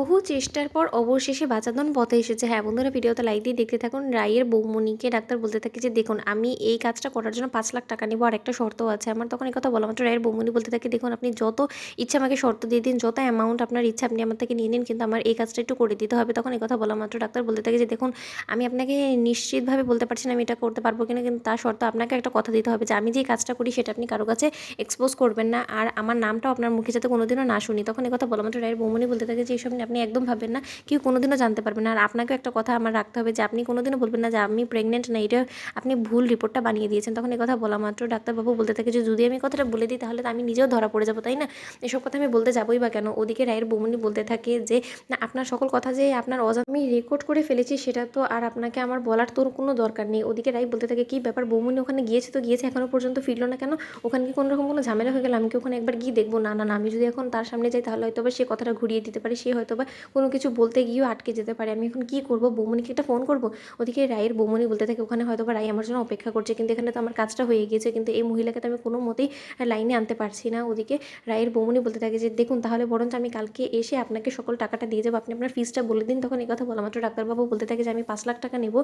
বহু চেষ্টার পর অবশেষে বাঁচাধন পথে এসেছে। হ্যাঁ বন্ধুরা, ভিডিওতে লাইক দিয়ে দেখতে থাকুন। রায়ের বৌমনিকে ডাক্তার বলতে থাকে যে দেখুন, আমি এই কাজটা করার জন্য 5 লাখ টাকা নেবো, আর একটা শর্ত আছে আমার। তখন এই কথা বলা মাত্র রায়ের বৌমনি বলতে থাকে দেখুন, আপনি যত ইচ্ছা আমাকে শর্ত দিয়ে দিন, যত অ্যামাউন্ট আপনার ইচ্ছা আপনি আমার থেকে নিয়ে নিন, কিন্তু আমার এই কাজটা একটু করে দিতে হবে। তখন এই কথা বলা মাত্র ডাক্তার বলতে থাকে যে দেখুন, আমি আপনাকে নিশ্চিতভাবে বলতে পারছি না আমি এটা করতে পারবো কিনা, কিন্তু তার শর্ত আপনাকে একটা কথা দিতে হবে যে আমি যে কাজটা করি সেটা আপনি কারো কাছে এক্সপোজ করবেন না, আর আমার নামটাও আপনার মুখে যাতে কোনোদিনও না শুনি। তখন এই কথা বলা মাত্র রায়ের বৌমনি বলতে থাকে যে এইসব নিয়ে আপনি একদম ভাববেন না, কেউ কোনোদিনও জানতে পারবে না। আর আপনাকেও একটা কথা আমার রাখতে হবে যে আপনি কোনোদিনও বলবেন না যে আমি প্রেগনেন্ট না, এটা আপনি ভুল রিপোর্টটা বানিয়ে দিয়েছেন। তখন এই কথা বলা মাত্র ডাক্তারবাবু বলতে থাকে যে যদি আমি কথাটা বলে দিই তাহলে তো আমি নিজেও ধরা পড়ে যাবো, তাই না? এসব কথা আমি বলতে যাবোই বা কেন? ওদিকে রায়ের বৌমনি বলতে থাকে যে না, আপনার সকল কথা যে আপনার আমি রেকর্ড করে ফেলেছি সেটা তো আর আপনাকে আমার বলার তোর কোনো দরকার নেই। ওদিকে রায় বলতে থাকে কি ব্যাপার, বৌমনি ওখানে গিয়েছে তো গিয়েছে, এখনো পর্যন্ত ফিরলো না কেন? ওখানে কি কোনো রকম কোনো ঝামেলা হয়ে গেল? আমি কি ওখানে একবার গিয়ে দেখবো? না না না, আমি যদি এখন তার সামনে যাই তাহলে হয়তো বা সে কথাটা ঘুরিয়ে দিতে পারে, সে হয়তো বা কোনো কিছু বলতে গিয়েও আটকে যেতে পারে। আমি এখন কী করবো? বৌমনিকে একটা ফোন করবো? ওদিকে রায়ের বৌমনি বলতে থাকে ওখানে হয়তো বা রায় আমার জন্য অপেক্ষা করছে, কিন্তু এখানে তো আমার কাজটা হয়ে গিয়েছে, কিন্তু এই মহিলাকে তো আমি কোনো মতেই লাইনে আনতে পারছি না। ওদিকে রায়ের বৌমনি বলতে থাকে যে দেখুন, তাহলে বরঞ্চ আমি কালকে এসে আপনাকে সকল টাকাটা দিয়ে যাবো, আপনি আপনার ফিসটা বলে দিন। তখন এই কথা বলা মাত্র ডাক্তারবাবু বলতে থাকে যে আমি 5 লাখ টাকা নেবো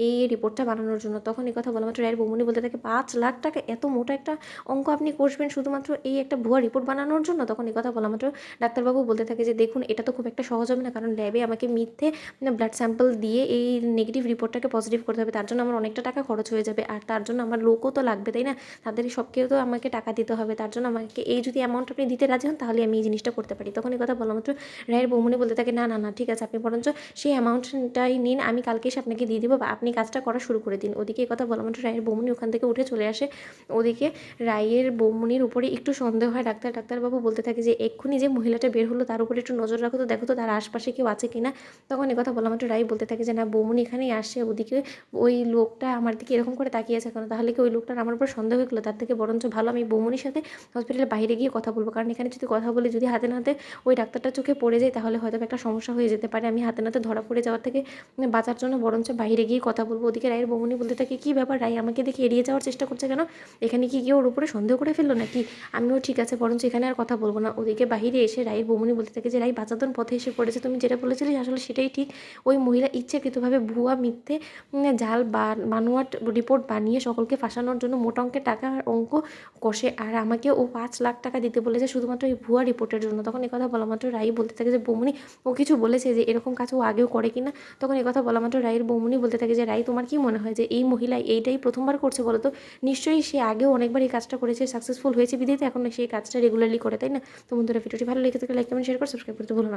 এই রিপোর্টটা বানানোর জন্য। তখন এই কথা বলা মাত্র রায়ের বৌমনি বলতে থাকে 5 লাখ টাকা? এত মোটা একটা অঙ্ক আপনি কষবেন শুধুমাত্র এই একটা ভুয়া রিপোর্ট বানানোর জন্য? তখন এই কথা বলা মাত্র ডাক্তারবাবু বলতে থাকে যে দেখুন, এটা তো খুব একটা সহজ হবে না, কারণ ল্যাবে আমাকে মিথ্যে ব্লাড স্যাম্পল দিয়ে এই নেগেটিভ রিপোর্টটাকে পজিটিভ করতে হবে। তার জন্য আমার অনেকটা টাকা খরচ হয়ে যাবে, আর তার জন্য আমার লোকও তো লাগবে, তাই না? তাদের সবকেও তো আমাকে টাকা দিতে হবে। তার জন্য আমাকে এই যদি অ্যামাউন্ট আপনি দিতে রাজি হন তাহলে আমি এই জিনিসটা করতে পারি। তখন এই কথা বলা মাত্র রায়ের বৌমনি বলতে থাকে না না না, ঠিক আছে, আপনি বরঞ্চ সেই অ্যামাউন্টটাই নিন, আমি কালকে এসে আপনাকে দিয়ে দিব, বা আপনি কাজটা করা শুরু করে দিন। ওদিকে এই কথা বলা মাত্র রায়ের বৌমনি ওখান থেকে উঠে চলে আসে। ওদিকে রায়ের বৌমনির উপরে একটু সন্দেহ হয় ডাক্তারবাবু বলতে থাকে যে এক্ষুনি যে মহিলাটা বের হলো তার উপরে একটু নজর রাখো তো, দেখো তো তার আশপাশে কেউ আছে কিনা। তখন কথা বলা মাত্র রায় বলতে থাকে যে না, বৌমনি এখানেই আসে, ওদিকে ওই লোকটা আমার দিকে এরকম করে তাকিয়ে আছে কেন? তাহলে কি ওই লোকটার আমার উপর সন্দেহ হয়ে গেলো? তার থেকে বরঞ্চ ভালো আমি বৌমনির সাথে হসপিটালের বাইরে গিয়ে কথা বলবো, কারণ এখানে যদি কথা বলে যদি হাতে নাতে ওই ডাক্তারটা চোখে পড়ে যায় তাহলে হয়তো একটা সমস্যা হয়ে যেতে পারে। আমি হাতে নাতে ধরা পড়ে যাওয়ার থেকে বাঁচার জন্য বরঞ্চ বাইরে গিয়ে কথা বলবো। ওদিকে রায়ের বৌমনি বলতে থাকে কী ব্যাপার, রায় আমাকে দেখে এড়িয়ে যাওয়ার চেষ্টা করছে কেন? এখানে কি কেউ ওর উপরে সন্দেহ করে ফেললো নাকি? আমিও ঠিক আছে, বরঞ্চ এখানে আর কথা বলবো না। ওদিকে বাহিরে এসে রায়ের বৌমনি বলতে থাকে যে রায় বাঁচাধন পথে এসে পড়েছে, তুমি যেটা বলেছিলে আসলে সেটাই ঠিক। ওই মহিলা ইচ্ছাকৃতভাবে ভুয়া মিথ্যে জাল বানোয়াট রিপোর্ট বানিয়ে সকলকে ফাঁসানোর জন্য মোটা অঙ্কের টাকার অঙ্ক কষে, আর আমাকে ও 5 লাখ টাকা দিতে বলেছে শুধুমাত্র এই ভুয়া রিপোর্টের জন্য। তখন কথা বলা মাত্র রাই বলতে থাকে যে বৌমনি ও কিছু বলেছে যে এরকম কাজ ও আগেও করে কিনা? তখন কথা বলা মাত্র রায়ের বৌমনি বলতে থাকে যে রাই, তোমার কি মনে হয় যে এই মহিলা এইটাই প্রথমবার করছে বলো তো? নিশ্চয়ই সে আগেও অনেকবার এই কাজটা করেছে, সাকসেসফুল হয়েছে বিধায় এখন সেই কাজটা রেগুলারলি করে, তাই না? তো বন্ধুরা, ভিডিওটি ভালো লেগে থাকলে লাইক কমেন্ট শেয়ার করে সাবস্ক্রাইব করতে ভুলো না।